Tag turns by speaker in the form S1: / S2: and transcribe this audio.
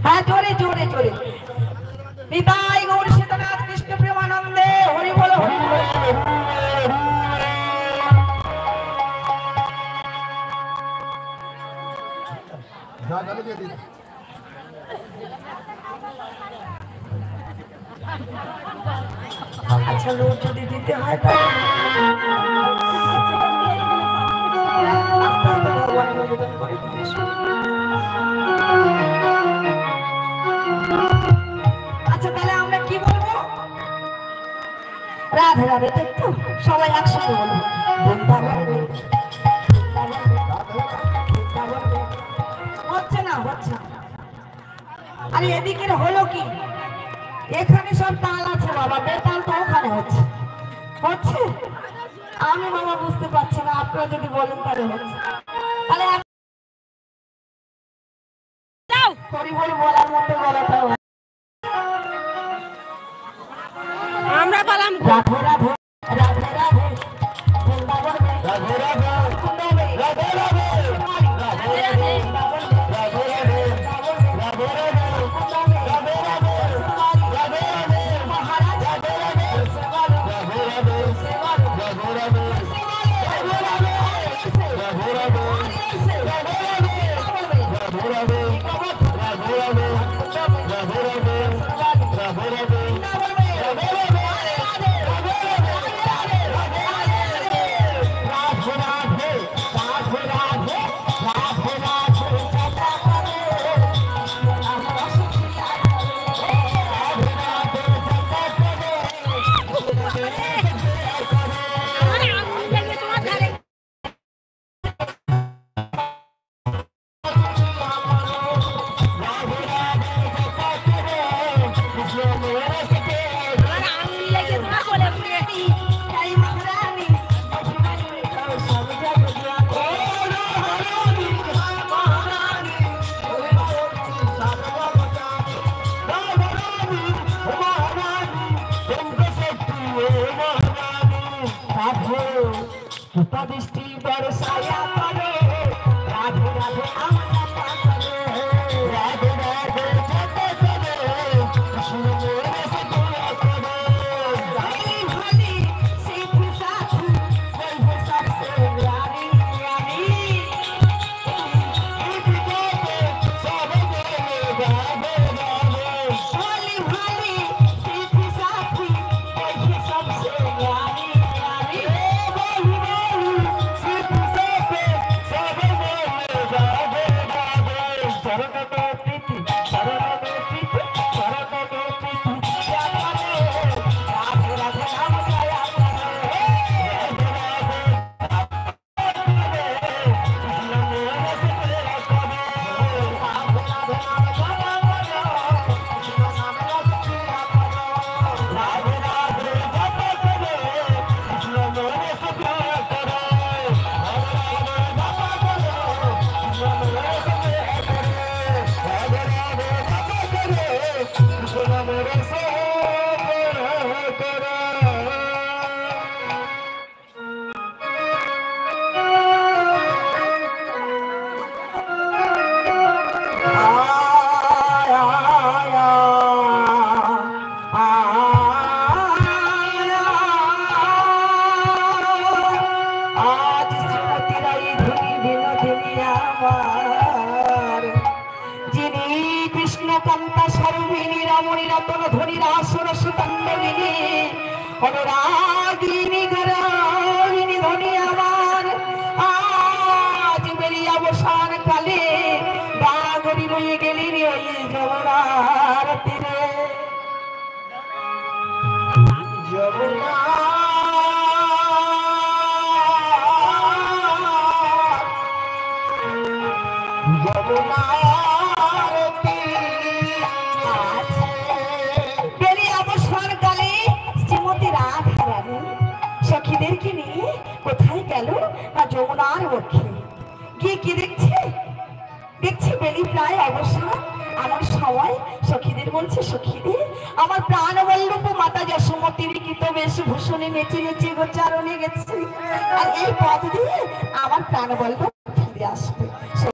S1: হ্যাঁ জোরে জোরে জোরে নিতাই গৌর সীতানাথ কৃষ্ণ প্রেমানন্দে হরি বল হরি বল। আচ্ছা লোক যদি দিতে হয় তাহলে আস্তে আস্তে ভগবানের নিবেদন করে দিতে। আচ্ছা তাহলে আমরা কি বলবো? রাধে রাধে। একটু সবাই একসাথে বলবো হচ্ছে না হচ্ছে। আরে এদিকের হলো কি, এখানে সব তাল আছে বাবা, বেতাল তো ওখানে হচ্ছে হচ্ছে। আমি বাবা বুঝতে পারছি না, আপনারা যদি বলেন তাহলে হচ্ছে। তাহলে হরিবল বলার মতো বলাটা আমরা বললাম রাধে রাধে রাধে রাধে বৃন্দাবন রাধে রাধে রাধে রাধে রাধে রাধে দৃষ্টি বরসায়া করে রাধে রাধে আমরা পাগলে রাধে রাধে যেতে চলে কৃষ্ণ মোরে সখিয়া করে গালি ভালি সিদ্ধ সাথী বলবে সবসে রানী রানী এই দিকে সবে গেলে রাধে রাধে গালি ভালি সিদ্ধ সাথী বলবে সবসে রানী রানী অনুরাগিনী গরাগিনী ধনী আমার আজ বেরিয়ে অবসান কালে বাগরি রয়ে গেলি রে ওই যমুনার তীরে যমুনা যমুনা সখীদেরকে নিয়ে কোথায় গেল না যমুনার বক্ষে গিয়ে কি দেখছে দেখছি বেলি প্রায় অবসর আমার সবাই সখীদের বলছে সখীদের আমার প্রাণ বল্লভ মাতা যশোমতীর গীত বেশভূষণে নেচে নেচে গোচারণে গেছে আর এই পথ দিয়ে আমার প্রাণ বল্লভ ফিরে আসবে